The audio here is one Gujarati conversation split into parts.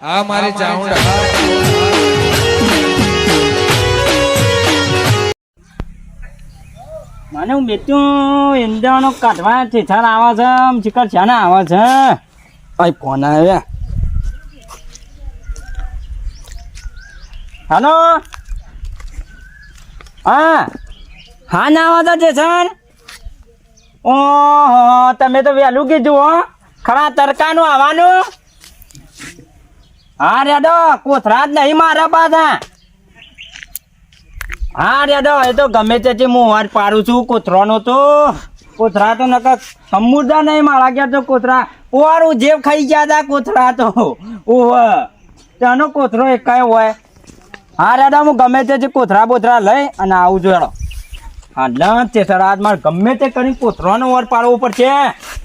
આ મારી ચાઉંડા મને હું બેટ્યું ઈંડાનો કાઢવા ચેથાર આવે છે ચિકર છાના આવે છે ભાઈ ફોન આવ્યા હાલો હા ના આવે છે જેસન ઓહો તમે તો વહેલું કીધું હો ખરા તરકાનું આવવાનું હા રેડો કોથરા જ નહીં મારા પાછા હા રેડો એ તો ગમે તે હું વાર પાડું છું કોથરાનો તો કોથરા તો નકર સમુદ્ર નહીં મારા ગયા તો કોથરા પોવારું જેવ ખાઈ ગયા હતા કોથરા તો ઓહ તેનો કોથરો એકાય હોય હા રેડો હું ગમે તે કોથરા બોથરા લઈ અને આવું છું હેડો હા લંચ તે સર મારે ગમે તે કરી કોથરાનો વાર પાડવો પડશે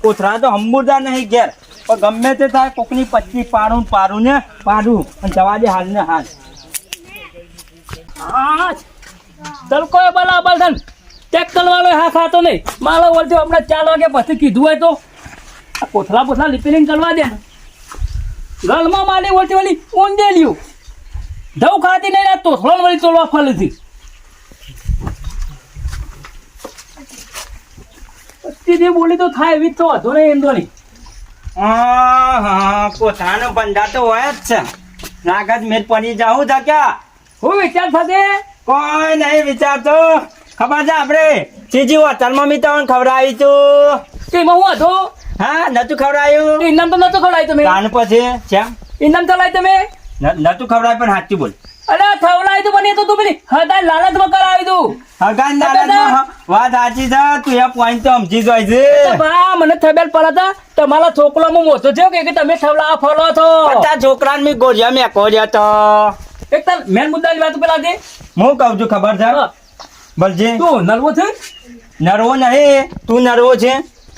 કોથરા તો સમુદ્ર નહીં ઘેર પણ ગમે તે થાય કોકની પચ્ચી પાડું ને પાડું અને જવા દે હાલ ને હાલ હા ચાલ કોઈ બરાબર છે ટેક્ટર વાળો હા ખાતો નહીં મારો વળતો હમણાં 4 વાગે પછી કીધું હોય તો આ કોથળા પોથળા રિપેરિંગ કરવા દે ને ગલમાં માલી વળતી વાળી ઊંધેલ્યું ધવ ખાતી નહીં ના તોથળો વળી તોલવા ફલેથી પછી બોલી તો થાય એવી જ તો હતો નહીં એંદોની હા કોથરાનો બંધા તો હોય જ છે નાગત મેર પડી જાઉં ધક્યા હું વિચાર થશે કોઈ નહીં વિચારતો ખબર છે આપણે ચીજી હોટલમાં મી તમને ખવડાવી તું તેમાં હું હતો હા નતું ખવડાયું ઇનામ તો નતો ખવડાય તમે કાન પછી છે ઇનામ તો લાય તમે નતું ખવડાય પણ સાચું બોલ અરે ખવડાય તો બની તો તું પેલી હદા લાલચમાં કરાવી દઉં હગાન નારાજમાં વાત સાચી છે તું એ પોઈન્ટ તો સમજી જાય છે બા મને ખબર પડે તમારા છોકરામાં મોટો થયો કે તમે થવલા ફોલો છો તારા છોકરાને મી ગોળિયા મેં કોર્યો તો એક તાર મેન મુદ્દાની વાત પેલા દે હું કહું છું ખબર છે બોલજે તું નર્વો છે નરવો નહીં તું નરવો છે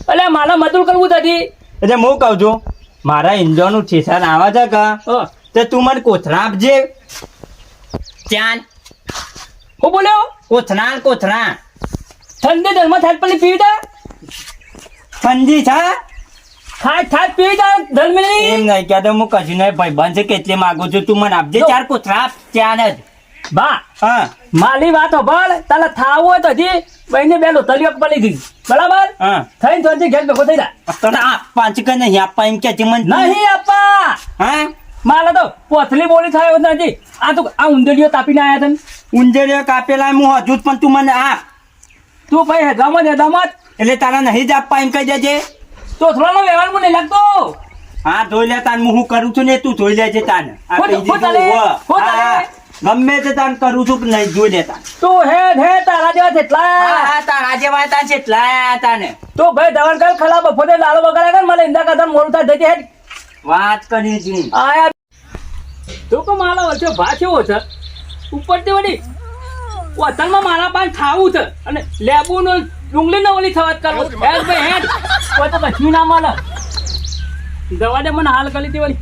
અલે મારા મજૂર કરવું હતી એટલે હું કહું છું મારા ઈંડોનું ઠેસાર આવે છે કે તે તું મને કોથરા આપજે ત્યાં હું બોલ્યો કોથરા ઠંડી દરમાં થાત પલી પીવી તા ઠંડી છે થાત પીવી તા ધર્મની એમ નહીં કે હું કશું નહીં ભાઈ બંધ છે કેટલે માંગુ છું તું મને આપજે 4 કોથરા આપ ત્યાં જ બા હા માલી વાત હોભળ તાલે થાવું હોય તો હજી બહેને બેલો તલિયો પડી ગઈ બરાબર હા થઈને તો હજી ઘેર ભેગો થઈ જા તને આપવા છે કે નહીં આપવા એમ કે છે મને નહીં આપા હા માલા તો પોથલી બોલી થાય નથી આ તો આ ઉંદરડીઓ તાપીને આયા તને ઉંજેરીઓ કાપેલા હું હજુ જ પણ તું મને આપ તું ભાઈ હેદામત એટલે તારા નહીં જ આપવા એમ કહી દેજે તો થોડો વ્યવહાર મને નહીં લાગતો હા ધોઈ લે તાન હું કરું છું ને તું ધોઈ લેજે તાન આ કહી દીધું ગમે તે તાન કરું છું કે નહીં જોઈ લેતા તું હે તારા જેવા જેટલા હા તારા જેવા તાન છે એટલા તાને તું ભાઈ દવાન કર ખલા બફોતે લાલો બગાડે કર મને ઇંદા કદમ મોલતા જજે હેડ વાત કરી જી આયા તું કો માલો વચ્ચે ભાછો છે ઉપર તે વડી હોટલમાં મારા પાસે ખાવું છે અને લેબુ નો ડુંગળી નો ઓલી થવાત કરવો હેડ ભાઈ હેડ કોઈ તો કશું ના મળે દવા દે મને હાલ કરી વળી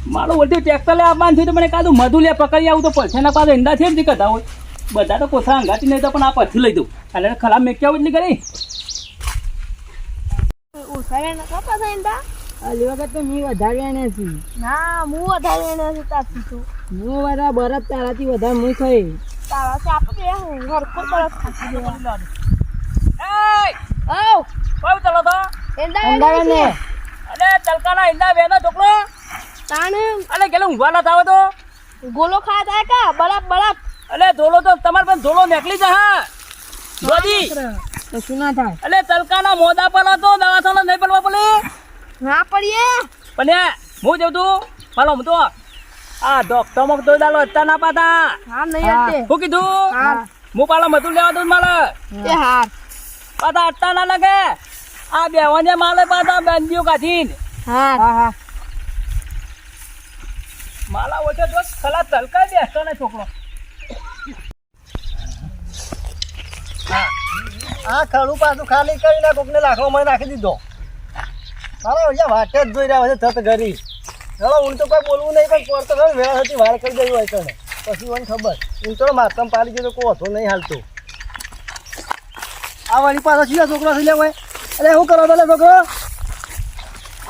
મારો વડી ટ્રેક્ટર લે આપવાનું થયું તો મને કાદું મધુ લે પકડી આવું તો પડશે ના પાછો ઈંડા છે જ કહેતા હોય બધા તો કોથળા અંગાતી નહીં તો પણ આ પછી લઈ દઉં અને ખરાબ મેં કેવું એટલી કરી અલી વખત તો મી વધારે નથી ના હું વધારે નથી તારથી તો હું વધારે બરફ તારાથી વધારે હું થઈ તારાથી આપણે હું હરકો બરફ ખાતી દેવા આવ કોઈ ચલો તો એંડા ને અલે તલકાના ઈંડા વેનો છોકરો તાણે અલે ગેલો ઊંઘવા ના થાવ તો ગોલો ખાતા કા બરફ અલે ધોલો તો તમાર પણ ધોલો નીકળી જા હા જોજી તો શું ના થાય અલે તલકાના મોદા પર હતો દવાખાના નહીં પડવા પડે ના પડીએ પણ હું જઉં તું હાલો હું તો આ ડોક્ટર મોક તો દાલો અત્તા ના પાતા હા નહીં હતે હું કીધું હા હું પાલા મધુ લેવા દઉં માલે એ હાર પાતા અત્તા ના લાગે આ બેવાને માલે પાતા બેંદીઓ કાઢીને હા હા માલા ઓછો જો ખલા તલકાઈ બેસતો ને છોકરો આ ખડું પાછું ખાલી કરીને કોકને લાખોમાં નાખી દીધો મારો અહીંયા વાટે જ જોઈ રહ્યા હોય થત ઘરી હવે હું તો કોઈ બોલવું નહીં પણ પોર તો ખબર વેળા હતી વાર કરી ગયું હોય તને પછી મને ખબર હું તો માતમ પાડી ગયો કોઈ હતો નહીં હાલતો આ વાળી પાછો છીએ છોકરો છે લે હોય અરે શું કરો પેલા છોકરો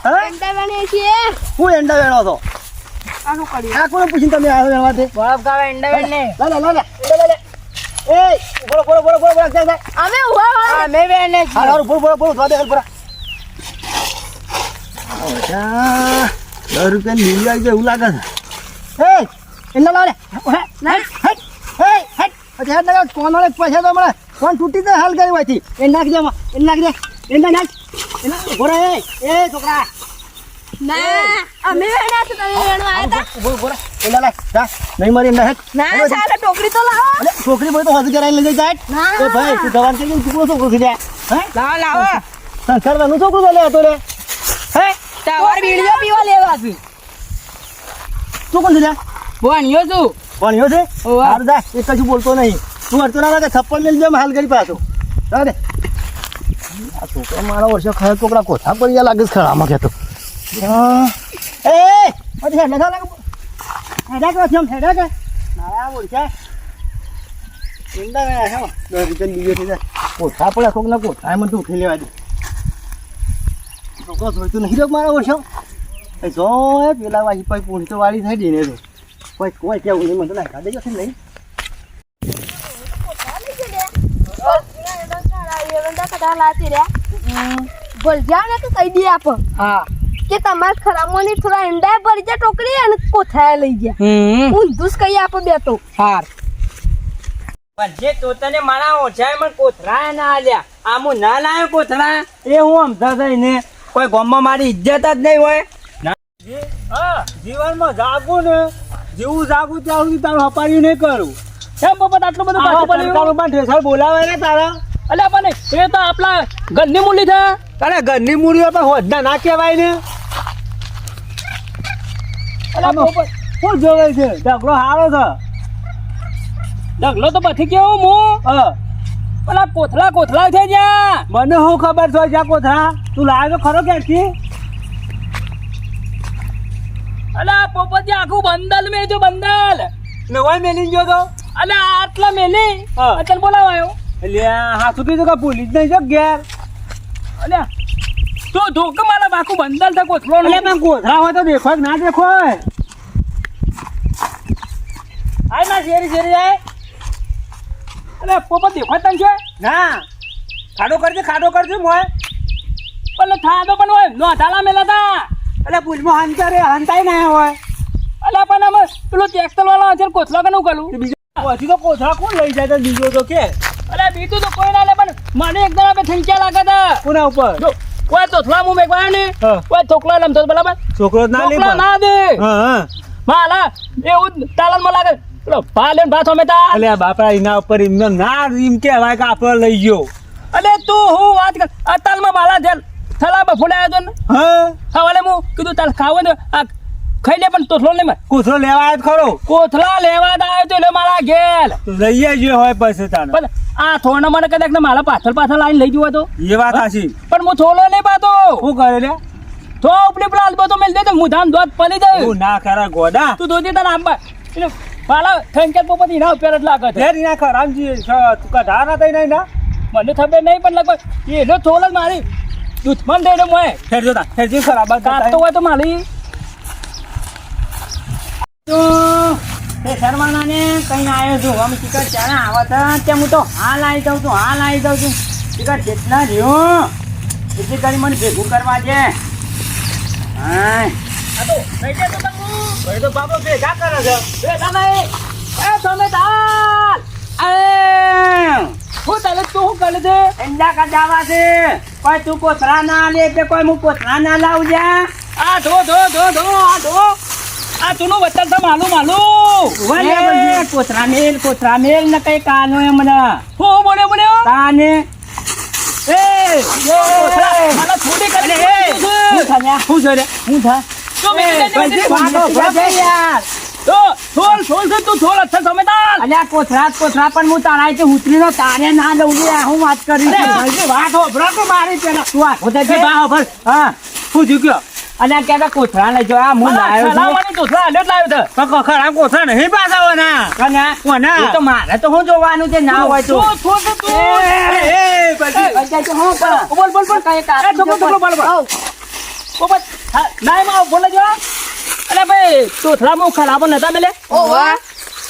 હા એંડા વેણીએ છીએ હું એંડા વેણો હતો આ શું કર્યું આ કોને પૂછીને તમે આવ્યો એના માટે બરફ ખાવા ઈંડા વેણને લે એ બોલો જા અમે ઉભા અમે વેણને હારું બોલો સ્વાદે હાલ પૂરા 10 રૂપિયા લીલી આવી જાય એવું લાગે છે એના લાલે હે હેટ કોનો પૈસા તો મળે કોણ તૂટી જાય હાલ ગઈ હોયથી એ નાખ દે એના નાખ બોરા એ છોકરા ના અમે વેણ્યા છે તમે વેણવા આવ્યા હતા બોરા એના લાય જા નહીં મારી એના હેટ ના ચાલે ટોકરી તો લાવો અરે છોકરી બોય તો હજી કરાઈ લઈ જાય ના. એ ભાઈ તું જવાન કે છોકરો છોકરો થઈ જાય હે લાવો સંસ્કારવાનું છોકરું બોલે હતો રે હે તમારે બીડીઓ પીવા લેવા છે તું કોણ છે લ્યા? ભણ્યો છું ભણ્યો છે ઓવા. હારું જા એક કશું બોલતો નહીં તું અડતો ના લાગે થપ્પડ મેલ જેમ હાલ કરી પાછો જા દે આ છોકરા મારા વર્ષે ખરા છોકરા કોથા પડી ગયા લાગે છે ખરામાં કહેતો એ પછી હેડા લાગે હેડા કે જેમ હેડા કે નાયા ઓળખ્યા ઇંડા ગયા હે 10 રૂપિયા લીધો છે કોથા પડ્યા છોકરા કોથા મને તું ઉઠી લેવા દે છોકરો જોઈતું નહીં રહ્યો મારા વર્ષો એ જો પેલા વાજી પછી પૂંછતો વાળી થઈ ગઈ ને તો કોઈ કેવું નહીં મને તો નાખા દેજો છે નહીં ભલજાને તો કહી દે આપ હા કે તમારે ખરામોની થોડા ઈંડા ભરી જાય ટોકરી અને કોથાયા લઈ ગયા ઊંધું જ કહી આપો બે તો હાર પણ જે તોતાને મારા ઓછા મને કોથળા ના આલ્યા આમું ના લાયો કોથળા એ હું સમજા થઈને કોઈ ગામમાં મારી ઇજ્જત જ નહીં હોય જીવનમાં જાગું ને જેવું જાગું ત્યાં સુધી તારું હપાડ્યું નહીં કરું કેમ બાપા આટલું બધું કાઢવું પડ્યું સરકારોમાં ઠેસર બોલાવે ને તારા અલ્યા પણ એ તો આપણા ઘરની મૂલી છે તારે ઘરની મૂડીઓ પણ હોદના ના કહેવાય ને અલ્યા પોપટ શું જોવે છે ઢગલો હારો છે ઢગલો તો પછી કેવું હું પેલા કોથળા છે જ્યાં મને શું ખબર છે જ્યાં કોથળા તું લાવ્યો ખરો ક્યાંથી અલ્યા પોપટ આખું બંદલ મેજો બંદલ નવાઈ મેલી ગયો તો અલ્યા આટલા મેલી હા. અત્યારે બોલાવાયો એટલે હા શું કીધું કે ભૂલી જ નહીં જો ઘેર અલ્યા તું ધોક મારા આખું બંદલ છે કોથળો એટલે પણ કોથળા હોય તો દેખો કે ના દેખો આય ના શેરી આય અલ્યા પોપટ દેખાય તને છે ના ખાડો કરજે મોય પણ થાદો પણ હોય નો ધાલા મેલા તા એટલે ભૂલમાં હંતા રે હંતાઈ ના હોય અલ્યા પણ અમે પેલો ટેક્સલ વાળા છે કોથળા કનું કરું પછી તો કોથળા કોણ લઈ જાય તો બીજો તો કે અલ્યા બીજું તો કોઈ ના લે પણ મને એકદમ આપણે થંક્યા લાગે તા કોના ઉપર જો કોઈ તોથલા મું મેકવા ને હા. કોઈ થોકલા લમતો બરાબર છોકરો જ ના લે થોકલા ના દે હા માલા એવું તાલન માં લાગે પેલો ભાલે ભાત અમે તા અલે બાપા એના ઉપર એમને ના એમ કહેવાય કે આપણો લઈ ગયો અલે તું હું વાત કર અતાલ માં માલા જેલ થલા બફોડાયો તો ને હા હવાલે હું કીધું તાર ખાવો ને આ ખાઈ લે પણ તોથલો ને કોથળો લેવા આવ્યો ખરો કોથલા લેવા આવ્યો તો એટલે મારા ઘેલ તો લઈએ જ હોય પછી તાને પણ આ થોડા મને કદાચ ને મારા પાછળ લાઈન લઈ જવો તો એ વાત હાચી પણ હું થોડો નહીં પાતો શું કરે લે તો ઉપડી પેલા અલબો તો મેલ દે તો મુધાન દોત પલી દે તું ના કરે ગોડા તું દોતી તને આંબા એટલે પાલા થંકેત પોપત એના ઉપર જ લાગે છે ફેર ના ખરામજી તું કઢા ના તઈ નહીં ના મને ખબર નહીં પણ લગભગ એનો થોડો જ મારી દુશ્મન દે મોય ફેર જોતા ફેરજી ખરાબ કાઢતો હોય તો મારી તે શર્માના ને કઈ આવ્યો છું અમે ટિકટ ચાલે આવા હતા ત્યાં હું તો હાલ આવી જાઉં છું ટિકટ કેટલા રહ્યો એટલી કરી મને ભેગું કરવા છે હા આ તો થઈ ગયા તો તમે ભાઈ તો બાપો ભેગા કરે છે બેઠા નહીં એ તમે તાલ હું તાલે તું શું કરે છે ઈંડા કઢાવા છે કોઈ તું કોથળા ના લે તે કોઈ હું કોથળા ના લાવું જા આ ધો આ તુનું વચન છે માલું કોથળા મેલ ને કઈ કાનો એમ મને હું બોલ્યો તાને મારા છોડી કરી હું છે રે હું થા તો મેં યાર તો થોલ છે તું થોલ અચ્છા સમજદાર અલ્યા કોથળા પણ હું તારા છે ઉતરીનો તારે ના લઉં લે હું વાત કરી છે વાત હોભરો તો મારી પેલા તું આ હોતે છે બા હોભર હા હું જીગ્યો અલ્યા કે કોથળા લઈ જો આ હું લાવ્યો છું લાવવાની તો લાવ્યો છે તો ખરા કોથળા નહીં પાછાવાના કન્યા કોના એ તો મારે તો હું જોવાનું છે ના હોય તો થોલ છે તું એ પછી અચ્છા તો હું પણ બોલ કઈ એ છોકરો બોલ કાઢ ઓપન નાઈ માં બોલે જો અરે ભાઈ તોથરામાં ખરાબો નતા મેલે ઓવા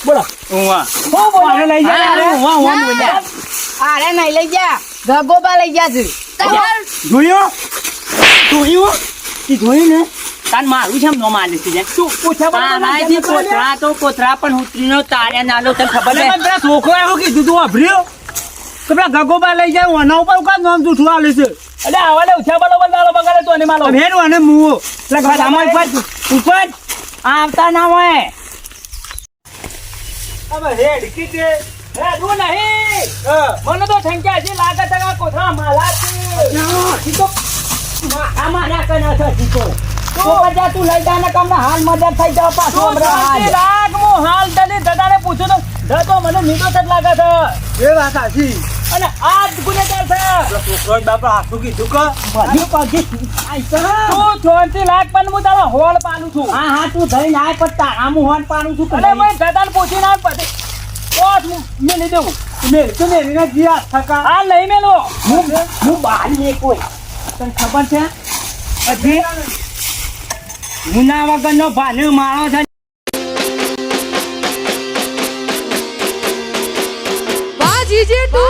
બોલો ઉવા હો બોલો લઈ જા ઉવા ઉવા બોલ્યા અરે નહીં લઈ જા ગગોબા લઈ જા છે જોયું જોયું તી જોયું ને તાન મારું છે એમ નો માલે છે તું પૂછા આનાથી કોથરા તો કોથરા પણ ઉતરીનો તારે નાલો તને ખબર છે પેલા છોકરો એવું કીધું તું વાપર્યો તો પેલા ગગોબા લઈ જાય ઓના ઉપર કાં નામ જૂઠું આલે છે અલે આવાલે ઉછા બાલો બંધાલો બગાડે તો અને માલો ભેરું અને મુવો એટલે ઘરમાં ઉપર આવતા ના હોય હવે રેડ કીધે હે તું નહીં મને તો સંખ્યા છે લાગે છે કે કોથરા માલા છે તો અમારા કના છે જીતો તો બધા તું લઈ જા ને કમને હાલ મદદ થઈ જાવ પાછો તું શાંતિ રાખ હું હાલ તને દાદાને પૂછું તો દતો મને નિર્દોષ જ લાગે છે એ વાત સાચી અને આ જ ગુનેગાર છે છોકરો બાપા હાથું કીધું કે બધી પગે આઈ તો તું શાંતિ રાખ પણ હું તારો હોલ પાલું છું હા હા તું જઈને આય પણ તારા મોહન પાડું છું અને મેં દાદાને પૂછીને આવ પછી પોત મેલી દેવું મેલ તો મેરીને જીયા થકા હાલ નહીં મેલો હું બહાર ને કોઈ તને ખબર છે પછી મુના વગરનો ભાનો માણો છે વાહ જીજે તું